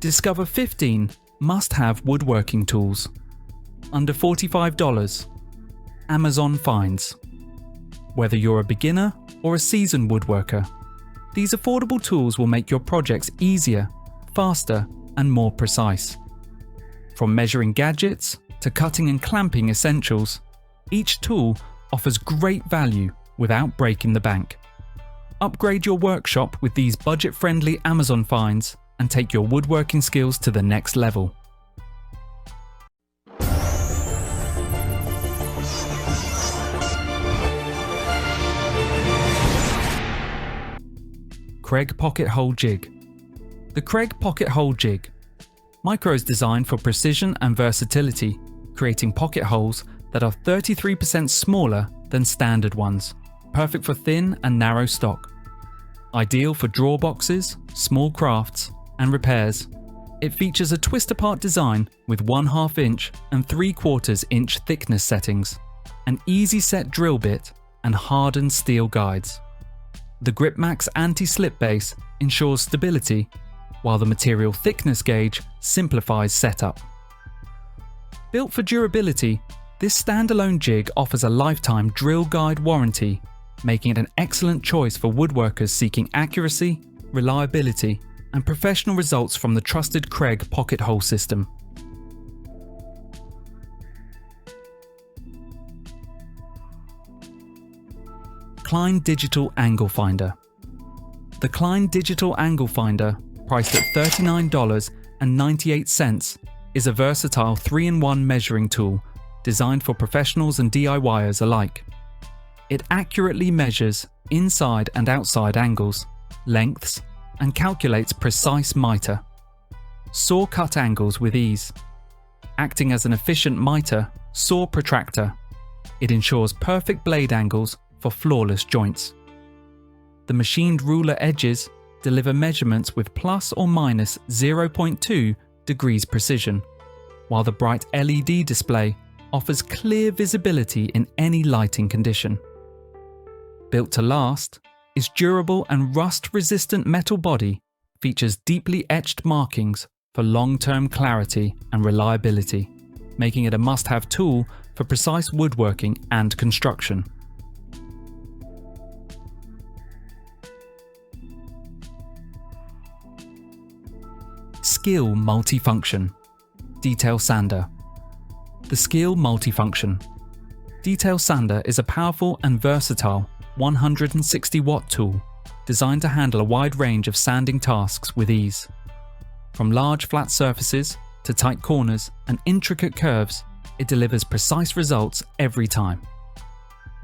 Discover 15 must-have woodworking tools. Under $45. Amazon finds. Whether you're a beginner or a seasoned woodworker, these affordable tools will make your projects easier, faster, and more precise. From measuring gadgets to cutting and clamping essentials, each tool offers great value without breaking the bank. Upgrade your workshop with these budget-friendly Amazon finds and take your woodworking skills to the next level. KREG Pocket-Hole Jig. The KREG Pocket-Hole Jig. Micro is designed for precision and versatility, creating pocket holes that are 33% smaller than standard ones, perfect for thin and narrow stock. Ideal for drawer boxes, small crafts, and repairs. It features a twist-apart design with 1/2 inch and 3/4 inch thickness settings, an easy-set drill bit, and hardened steel guides. The GripMax anti-slip base ensures stability, while the material thickness gauge simplifies setup. Built for durability, this standalone jig offers a lifetime drill guide warranty, making it an excellent choice for woodworkers seeking accuracy, reliability, and professional results from the trusted KREG Pocket-Hole system. Klein Digital Angle Finder. The Klein Digital Angle Finder, priced at $39.98, is a versatile 3-in-1 measuring tool designed for professionals and DIYers alike. It accurately measures inside and outside angles, lengths, and calculates precise miter. Saw cut angles with ease. Acting as an efficient miter, saw protractor, it ensures perfect blade angles for flawless joints. The machined ruler edges deliver measurements with plus or minus 0.2 degrees precision, while the bright LED display offers clear visibility in any lighting condition. Built to last, its durable and rust-resistant metal body features deeply etched markings for long-term clarity and reliability, making it a must-have tool for precise woodworking and construction. SKIL Multifunction Detail Sander. The SKIL Multifunction Detail Sander is a powerful and versatile 160-watt tool designed to handle a wide range of sanding tasks with ease. From large flat surfaces to tight corners and intricate curves, it delivers precise results every time.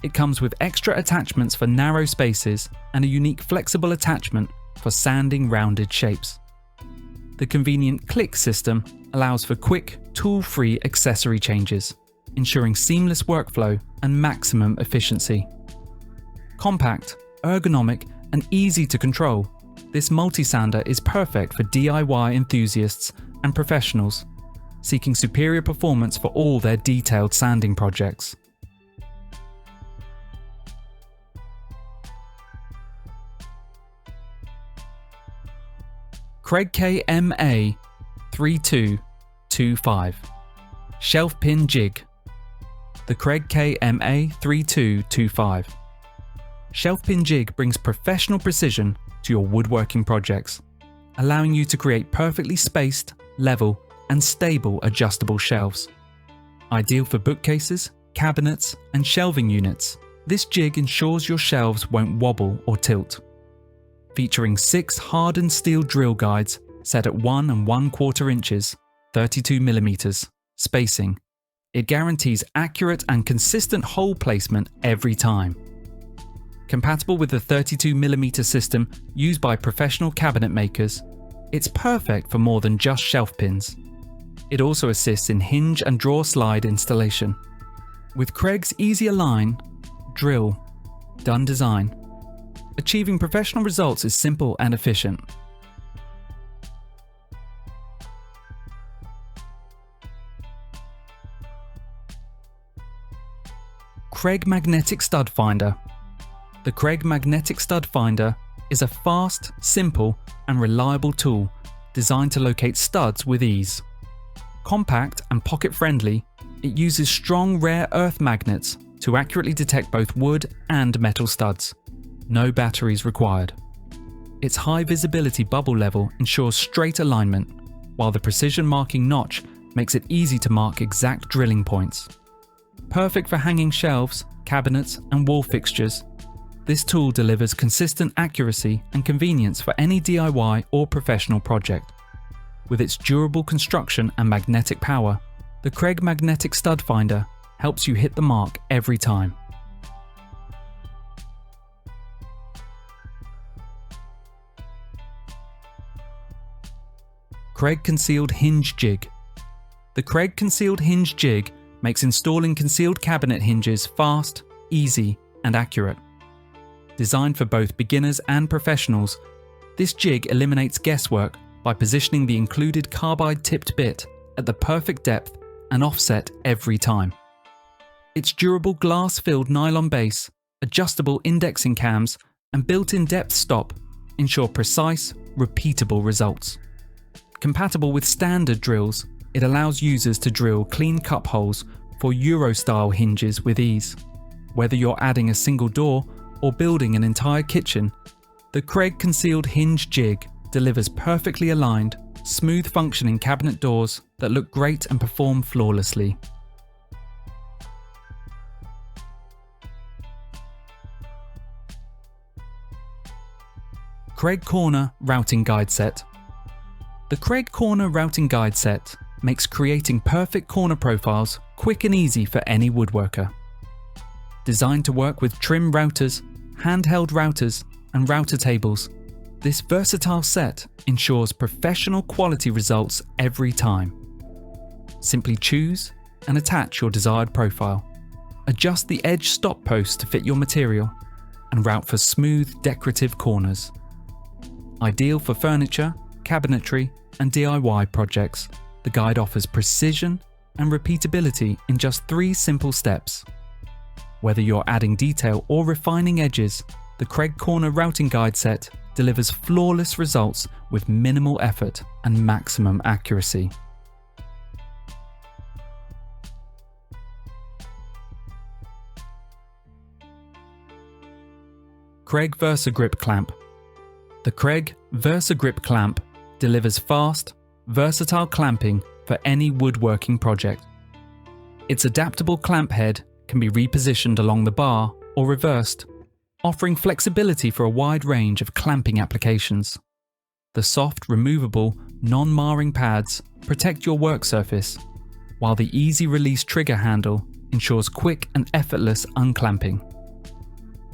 It comes with extra attachments for narrow spaces and a unique flexible attachment for sanding rounded shapes. The convenient click system allows for quick, tool-free accessory changes, ensuring seamless workflow and maximum efficiency. Compact, ergonomic, and easy to control, this multi-sander is perfect for DIY enthusiasts and professionals seeking superior performance for all their detailed sanding projects. KREG KMA 3225 Shelf Pin Jig. The KREG KMA 3225 Shelf Pin Jig brings professional precision to your woodworking projects, allowing you to create perfectly spaced, level, and stable adjustable shelves. Ideal for bookcases, cabinets, and shelving units, this jig ensures your shelves won't wobble or tilt. Featuring 6 hardened steel drill guides set at 1 1/4 inches, 32 millimeters spacing, it guarantees accurate and consistent hole placement every time. Compatible with the 32mm system used by professional cabinet makers, it's perfect for more than just shelf pins. It also assists in hinge and drawer slide installation. With KREG's easy align, drill, done design, achieving professional results is simple and efficient. KREG Magnetic Stud Finder. The KREG Magnetic Stud Finder is a fast, simple, and reliable tool designed to locate studs with ease. Compact and pocket-friendly, it uses strong rare earth magnets to accurately detect both wood and metal studs. No batteries required. Its high visibility bubble level ensures straight alignment, while the precision marking notch makes it easy to mark exact drilling points. Perfect for hanging shelves, cabinets, and wall fixtures, this tool delivers consistent accuracy and convenience for any DIY or professional project. With its durable construction and magnetic power, the KREG Magnetic Stud Finder helps you hit the mark every time. KREG Concealed Hinge Jig. The KREG Concealed Hinge Jig makes installing concealed cabinet hinges fast, easy, and accurate. Designed for both beginners and professionals, this jig eliminates guesswork by positioning the included carbide-tipped bit at the perfect depth and offset every time. Its durable glass-filled nylon base, adjustable indexing cams, and built-in depth stop ensure precise, repeatable results. Compatible with standard drills, it allows users to drill clean cup holes for Euro-style hinges with ease. Whether you're adding a single door or building an entire kitchen, the KREG Concealed Hinge Jig delivers perfectly aligned, smooth functioning cabinet doors that look great and perform flawlessly. KREG Corner Routing Guide Set. The KREG Corner Routing Guide Set makes creating perfect corner profiles quick and easy for any woodworker. Designed to work with trim routers, handheld routers, and router tables, this versatile set ensures professional quality results every time. Simply choose and attach your desired profile. Adjust the edge stop post to fit your material, and route for smooth, decorative corners. Ideal for furniture, cabinetry, and DIY projects, the guide offers precision and repeatability in just 3 simple steps. Whether you're adding detail or refining edges, the KREG Corner Routing Guide Set delivers flawless results with minimal effort and maximum accuracy. KREG VersaGrip Clamp. The KREG VersaGrip Clamp delivers fast, versatile clamping for any woodworking project. Its adaptable clamp head can be repositioned along the bar or reversed, offering flexibility for a wide range of clamping applications. The soft, removable, non-marring pads protect your work surface, while the easy-release trigger handle ensures quick and effortless unclamping.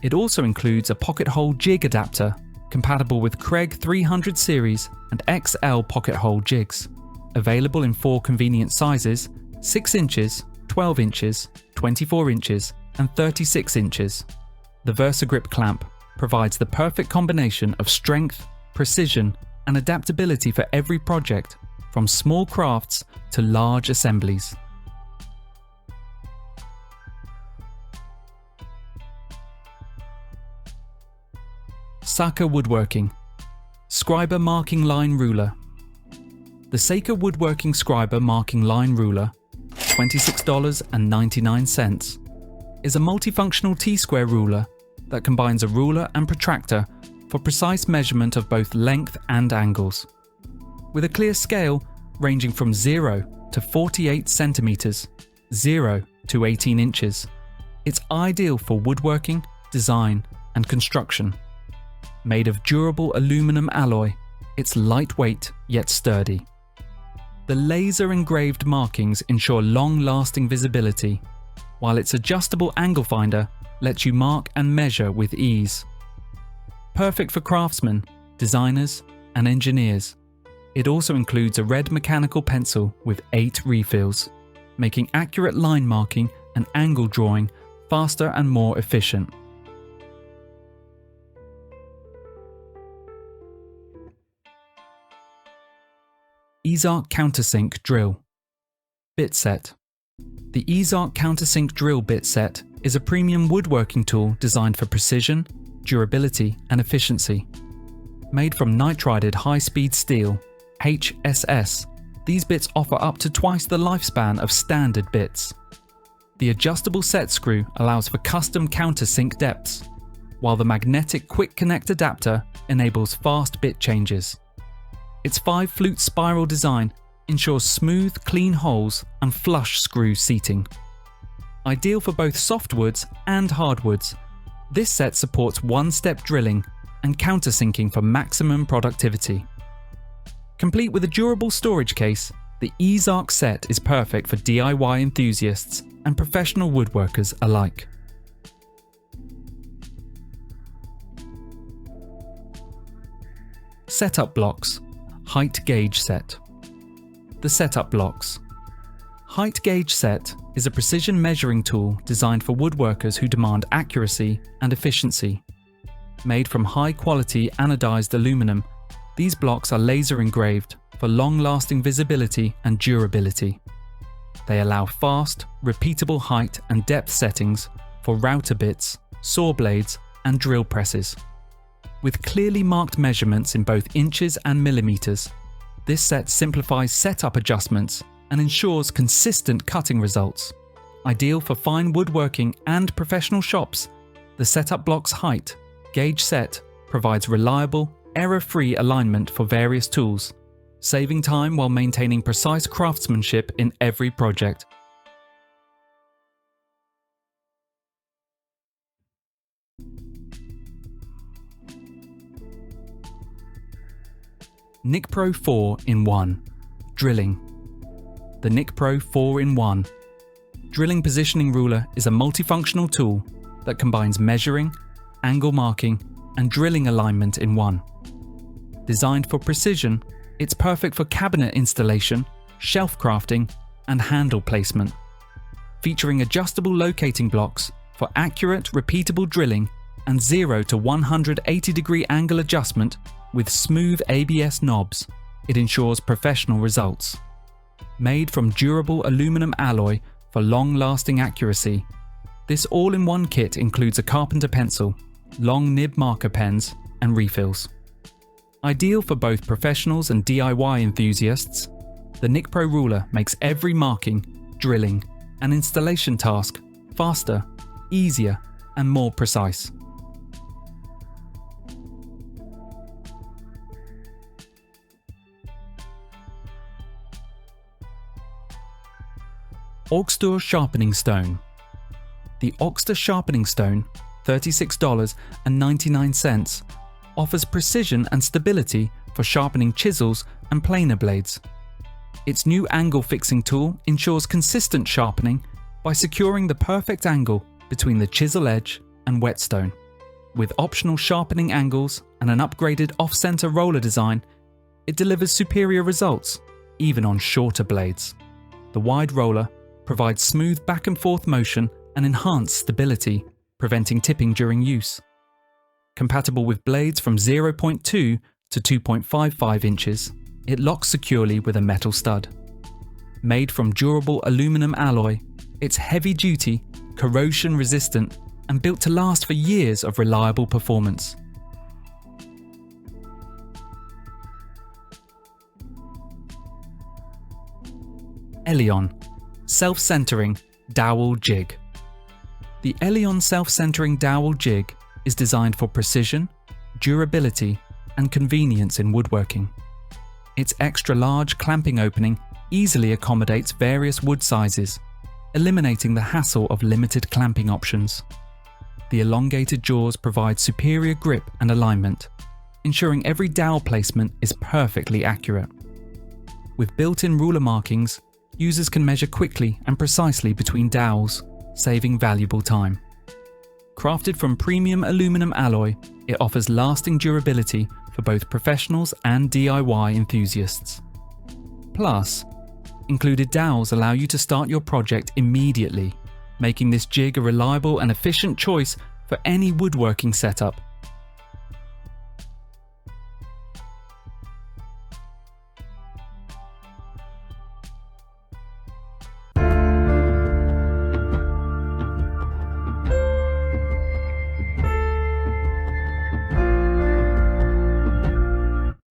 It also includes a pocket-hole jig adapter compatible with KREG 300 series and XL pocket-hole jigs, available in 4 convenient sizes: 6 inches, 12 inches, 24 inches, and 36 inches. The VersaGrip clamp provides the perfect combination of strength, precision, and adaptability for every project, from small crafts to large assemblies. Saka Woodworking Scriber Marking Line Ruler. The Saka Woodworking Scriber Marking Line Ruler, $26.99, is a multifunctional T-square ruler that combines a ruler and protractor for precise measurement of both length and angles. With a clear scale ranging from 0 to 48 centimeters, 0 to 18 inches, it's ideal for woodworking, design, and construction. Made of durable aluminum alloy, it's lightweight yet sturdy. The laser-engraved markings ensure long-lasting visibility, while its adjustable angle finder lets you mark and measure with ease. Perfect for craftsmen, designers, and engineers, it also includes a red mechanical pencil with 8 refills, making accurate line marking and angle drawing faster and more efficient. EZARC Countersink Drill Bit Set. The EZARC Countersink Drill Bit Set is a premium woodworking tool designed for precision, durability, and efficiency. Made from nitrided high-speed steel, HSS, these bits offer up to twice the lifespan of standard bits. The adjustable set screw allows for custom countersink depths, while the magnetic quick connect adapter enables fast bit changes. Its 5-flute spiral design ensures smooth, clean holes and flush screw seating. Ideal for both softwoods and hardwoods, this set supports one-step drilling and countersinking for maximum productivity. Complete with a durable storage case, the EZARC set is perfect for DIY enthusiasts and professional woodworkers alike. Setup blocks. Height gauge set. The setup blocks. Height gauge set is a precision measuring tool designed for woodworkers who demand accuracy and efficiency. Made from high-quality anodized aluminum, these blocks are laser engraved for long-lasting visibility and durability. They allow fast, repeatable height and depth settings for router bits, saw blades, and drill presses. With clearly marked measurements in both inches and millimeters, this set simplifies setup adjustments and ensures consistent cutting results. Ideal for fine woodworking and professional shops, the setup block's height gauge set provides reliable, error-free alignment for various tools, saving time while maintaining precise craftsmanship in every project. Nicpro 4-in-1 Drilling. The Nicpro 4-in-1 Drilling Positioning Ruler is a multifunctional tool that combines measuring, angle marking, and drilling alignment in one. Designed for precision, it's perfect for cabinet installation, shelf crafting, and handle placement. Featuring adjustable locating blocks for accurate, repeatable drilling and 0 to 180-degree angle adjustment with smooth ABS knobs, it ensures professional results. Made from durable aluminum alloy for long-lasting accuracy, this all-in-one kit includes a carpenter pencil, long nib marker pens, and refills. Ideal for both professionals and DIY enthusiasts, the Nicpro ruler makes every marking, drilling, and installation task faster, easier, and more precise. Auxtur Sharpening Stone. The Auxtur Sharpening Stone, $36.99, offers precision and stability for sharpening chisels and planer blades. Its new angle fixing tool ensures consistent sharpening by securing the perfect angle between the chisel edge and whetstone. With optional sharpening angles and an upgraded off-center roller design, it delivers superior results, even on shorter blades. The wide roller provides smooth back and forth motion and enhanced stability, preventing tipping during use. Compatible with blades from 0.2 to 2.55 inches, it locks securely with a metal stud. Made from durable aluminum alloy, it's heavy-duty, corrosion-resistant, and built to last for years of reliable performance. Eleon Self-Centering Dowel Jig. The Eleon Self-Centering Dowel Jig is designed for precision, durability, and convenience in woodworking. Its extra-large clamping opening easily accommodates various wood sizes, eliminating the hassle of limited clamping options. The elongated jaws provide superior grip and alignment, ensuring every dowel placement is perfectly accurate. With built-in ruler markings, users can measure quickly and precisely between dowels, saving valuable time. Crafted from premium aluminum alloy, it offers lasting durability for both professionals and DIY enthusiasts. Plus, included dowels allow you to start your project immediately, making this jig a reliable and efficient choice for any woodworking setup